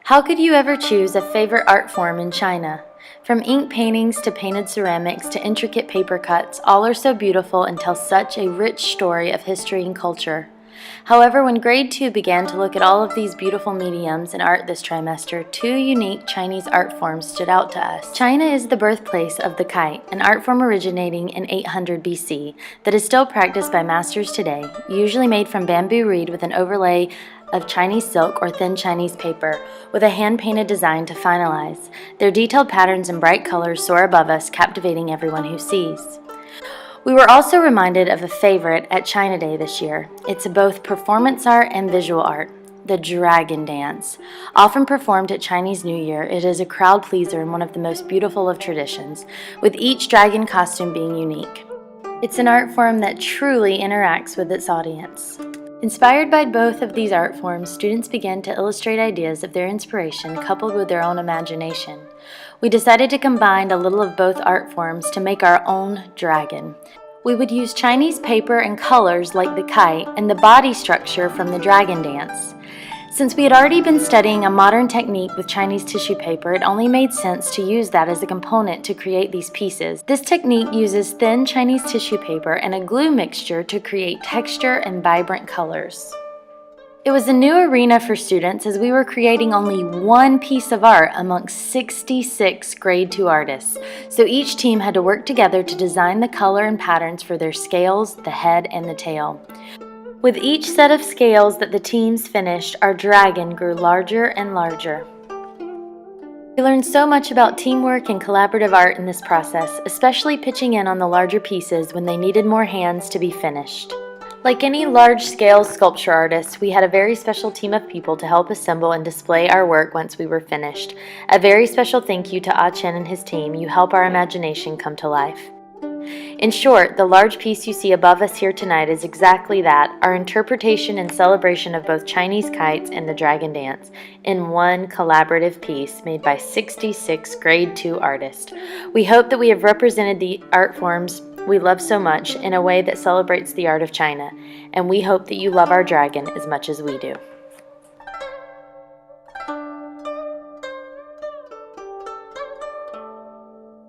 How could you ever choose a favorite art form in China? From ink paintings to painted ceramics to intricate paper cuts, all are so beautiful and tell such a rich story of history and culture. However, when grade 2 began to look at all of these beautiful mediums in art this trimester, two unique Chinese art forms stood out to us. China is the birthplace of the kite, an art form originating in 800 BC that is still practiced by masters today, usually made from bamboo reed with an overlay of Chinese silk or thin Chinese paper, with a hand-painted design to finalize. Their detailed patterns and bright colors soar above us, captivating everyone who sees. We were also reminded of a favorite at China Day this year. It's both performance art and visual art, the dragon dance. Often performed at Chinese New Year, it is a crowd pleaser and one of the most beautiful of traditions, with each dragon costume being unique. It's an art form that truly interacts with its audience. Inspired by both of these art forms, students began to illustrate ideas of their inspiration coupled with their own imagination. We decided to combine a little of both art forms to make our own dragon. We would use Chinese paper and colors like the kite and the body structure from the dragon dance. Since we had already been studying a modern technique with Chinese tissue paper, it only made sense to use that as a component to create these pieces. This technique uses thin Chinese tissue paper and a glue mixture to create texture and vibrant colors. It was a new arena for students as we were creating only one piece of art amongst 66 grade 2 artists, so each team had to work together to design the color and patterns for their scales, the head, and the tail. With each set of scales that the teams finished, our dragon grew larger and larger. We learned so much about teamwork and collaborative art in this process, especially pitching in on the larger pieces when they needed more hands to be finished. Like any large-scale sculpture artist, we had a very special team of people to help assemble and display our work once we were finished. A very special thank you to Ah Chen and his team. You help our imagination come to life. In short, the large piece you see above us here tonight is exactly that, our interpretation and celebration of both Chinese kites and the dragon dance in one collaborative piece made by 66 grade 2 artists. We hope that we have represented the art forms we love so much in a way that celebrates the art of China, and we hope that you love our dragon as much as we do.